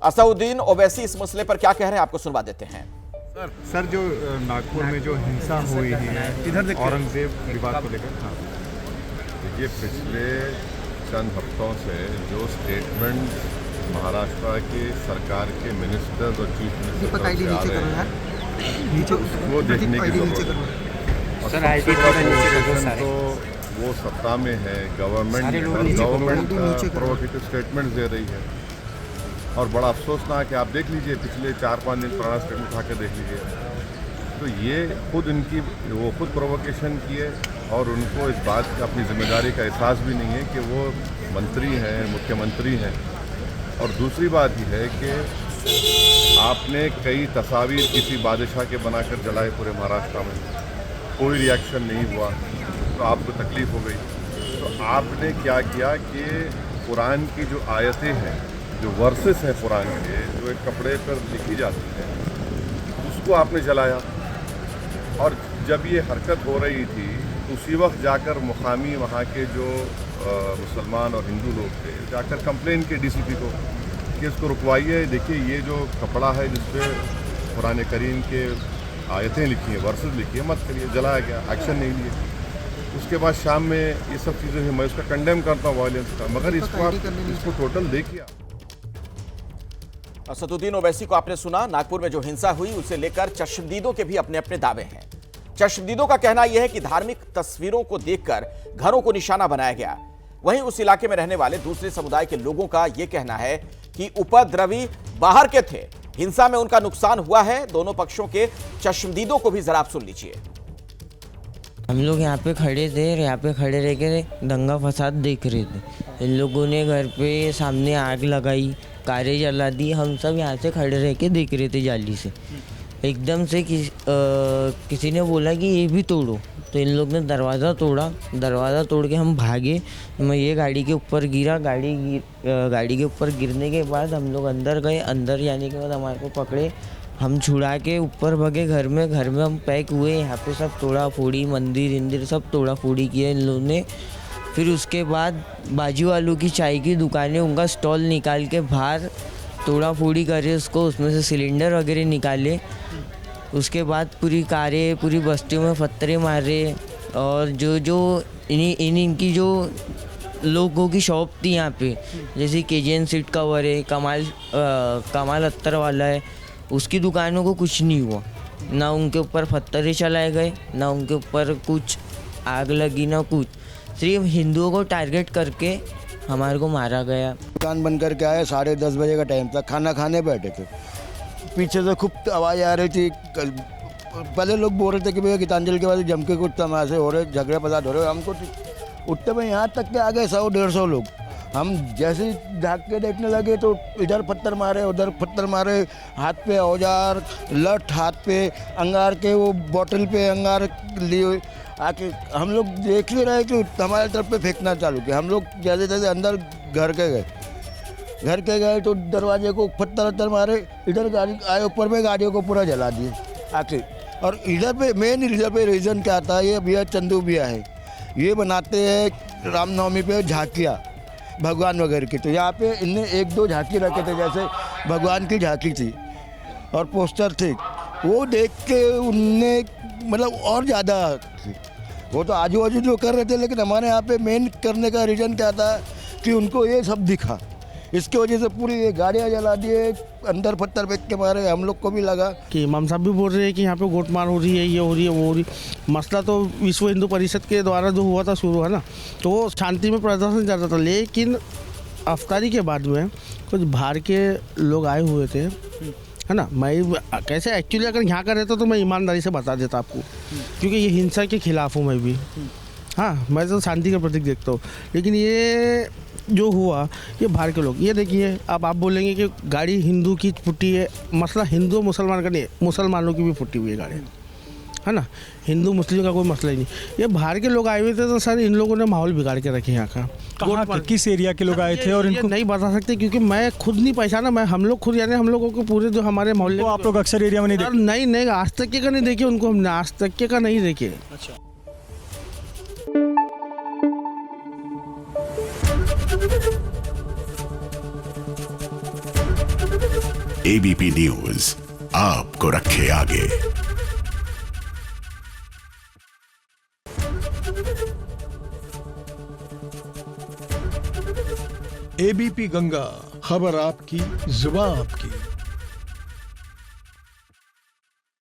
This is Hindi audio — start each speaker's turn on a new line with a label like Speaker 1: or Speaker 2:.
Speaker 1: असदुद्दीन ओवैसी इस मसले पर क्या कह रहे हैं आपको सुनवा देते हैं।
Speaker 2: सर जो नागपुर में जो हिंसा हुई है औरंगजेब विवाद को लेकर, हाँ
Speaker 3: देखिए पिछले चंद हफ्तों से जो स्टेटमेंट महाराष्ट्र के सरकार के मिनिस्टर्स और चीफ मिनिस्टर से आ रहे हैं वो देखने की जरूरत है।
Speaker 4: सर आईटी
Speaker 3: तो वो सत्ता में है, गवर्नमेंट प्रोवोकेटिव स्टेटमेंट दे रही है और बड़ा अफसोसनाक है। आप देख लीजिए पिछले 4-5 दिन पुराना स्टेटमेंट उठा के देख लीजिए, तो ये खुद वो खुद प्रोवोकेशन किए और उनको इस बात का अपनी जिम्मेदारी का एहसास भी नहीं है कि वो मंत्री हैं, मुख्यमंत्री हैं। और दूसरी बात यह है कि आपने कई तस्वीर किसी बादशाह के बनाकर जलाए पूरे महाराष्ट्र में, कोई रिएक्शन नहीं हुआ तो आपको तकलीफ हो गई। तो आपने क्या किया कि कुरान की जो आयतें हैं, जो वर्सेस हैं कुरान के, जो एक कपड़े पर लिखी जाती है, उसको आपने जलाया। और जब ये हरकत हो रही थी उसी वक्त जाकर मुकामी वहाँ के जो मुसलमान और हिंदू लोग थे जाकर कंप्लेन किए डीसीपी को कि इसको रुकवाइए। देखिए ये जो कपड़ा है जिस पर कुरान करीम के आयतें लिखी हैं, वर्सेस लिखी है, मत करिए। जलाया गया, एक्शन नहीं लिए। उसके बाद शाम में ये सब चीज़ें हुई। मैं उसका कंडेम करता हूँ वायलेंस का, मगर इसको टोटल देखिए।
Speaker 1: असदुद्दीन ओवैसी को आपने सुना। नागपुर में जो हिंसा हुई उसे लेकर चश्मदीदों के भी अपने अपने दावे हैं। चश्मदीदों का कहना यह है कि धार्मिक तस्वीरों को देखकर घरों को निशाना बनाया गया। वहीं उस इलाके में रहने वाले दूसरे समुदाय के लोगों का यह कहना है कि उपद्रवी बाहर के थे, हिंसा में उनका नुकसान हुआ है। दोनों पक्षों के चश्मदीदों को भी जरा आप सुन लीजिए।
Speaker 5: हम लोग यहाँ पे खड़े थे, यहाँ पे खड़े रह के दंगा फसाद देख रहे थे। इन लोगों ने घर पे सामने आग लगाई, कारें जला दी। हम सब यहाँ से खड़े रह के देख रहे थे जाली से। एकदम से किसी ने बोला कि ये भी तोड़ो, तो इन लोग ने दरवाज़ा तोड़ा। दरवाज़ा तोड़ के हम भागे। मैं ये गाड़ी के ऊपर गिरा। गाड़ी के ऊपर गिरने के बाद हम लोग अंदर गए। अंदर जाने के बाद हमारे को पकड़े, हम छुड़ा के ऊपर भगे घर में हम पैक हुए। यहाँ पे सब तोड़ा फोड़ी, मंदिर सब तोड़ा फोड़ी किए इन लोगों ने। फिर उसके बाद बाजू वालों की चाय की दुकानें, उनका स्टॉल निकाल के बाहर तोड़ा फोड़ी करे उसको, उसमें से सिलेंडर वगैरह निकाले। उसके बाद पूरी कारें, पूरी बस्तियों में पत्थरे मारे। और जो इनकी जो लोगों की शॉप थी यहाँ पे, जैसे केजीएन सीट कवर है, कमाल अत्तर वाला है, उसकी दुकानों को कुछ नहीं हुआ। ना उनके ऊपर पत्थरे चलाए गए, ना उनके ऊपर कुछ आग लगी, ना कुछ। सिर्फ हिंदुओं को टारगेट करके हमारे को मारा गया।
Speaker 6: दुकान बंद करके आए, 10:30 बजे का टाइम था, खाना खाने बैठे थे। पीछे से खूब आवाज़ आ रही थी। पहले लोग बोल रहे थे कि भैया गीतांजलि के बाद जम के कुछ तमाशे हो रहे, झगड़े फसाद हो रहे। हमको उठते में यहाँ तक के आ गए 100-150 लोग। हम जैसे ही झाँक के देखने लगे तो इधर पत्थर मारे, उधर पत्थर मारे। हाथ पे औजार, लठ हाथ पे, अंगार के वो बोतल पे अंगार लिए आके हम लोग देख ही रहे कि हमारे तरफ पे फेंकना चालू किया। हम लोग जैसे जैसे अंदर घर के गए तो दरवाजे को पत्थर मारे। इधर गाड़ी आए, ऊपर में गाड़ियों को पूरा जला दिए आके। और इधर पे मेन रीज़न क्या था, ये भैया चंदू भैया है, ये बनाते हैं रामनवमी पे झांकियाँ भगवान वगैरह की। तो यहाँ पे इनने 1-2 झांकी रखे थे, जैसे भगवान की झांकी थी और पोस्टर थे। वो देख के उनने मतलब और ज़्यादा, वो तो आजू बाजू जो कर रहे थे, लेकिन हमारे यहाँ पे मेन करने का रीज़न क्या था कि उनको ये सब दिखा। इसकी वजह से पूरी ये गाड़ियाँ जला दिए, अंदर पत्थर फेंक के मारे। हम लोग को भी लगा
Speaker 7: कि इमाम साहब भी बोल रहे हैं कि यहाँ पे गोटमार हो रही है, ये हो रही है, वो हो रही। मसला तो विश्व हिंदू परिषद के द्वारा जो हुआ था शुरू, है ना, तो वो शांति में प्रदर्शन चल रहा था। लेकिन अफ्तारी के बाद में कुछ बाहर के लोग आए हुए थे, है ना। मैं कैसे एक्चुअली अगर यहाँ का रहता तो मैं ईमानदारी से बता देता आपको, क्योंकि ये हिंसा के खिलाफ हूँ मैं भी। हाँ, मैं तो शांति का प्रतीक देखता हूँ। लेकिन ये जो हुआ, ये बाहर के लोग, ये देखिए अब आप बोलेंगे कि गाड़ी हिंदू की फुटी है। मसला हिंदू मुसलमान का नहीं, मुसलमानों की भी फुटी हुई है गाड़ी, है ना। हिंदू मुस्लिम का कोई मसला ही नहीं। ये बाहर के लोग आए हुए थे, तो सर इन लोगों ने माहौल बिगाड़ के रखे यहाँ का।
Speaker 8: कहाँ किस एरिया के लोग आए थे और इनको
Speaker 7: नहीं बता सकते, क्योंकि मैं खुद नहीं पहचाना। हम लोग खुद, यानी हम लोगों को पूरे जो हमारे मोहल्ले,
Speaker 8: तो आप लोग अक्सर एरिया में नहीं देखते?
Speaker 7: नहीं, आज तक के का नहीं देखे उनको हमने, आज तक के का नहीं देखे।
Speaker 8: अच्छा।
Speaker 9: Thank you.
Speaker 4: एबीपी न्यूज आपको रखे आगे।
Speaker 9: एबीपी गंगा, खबर आपकी, जुबान आपकी।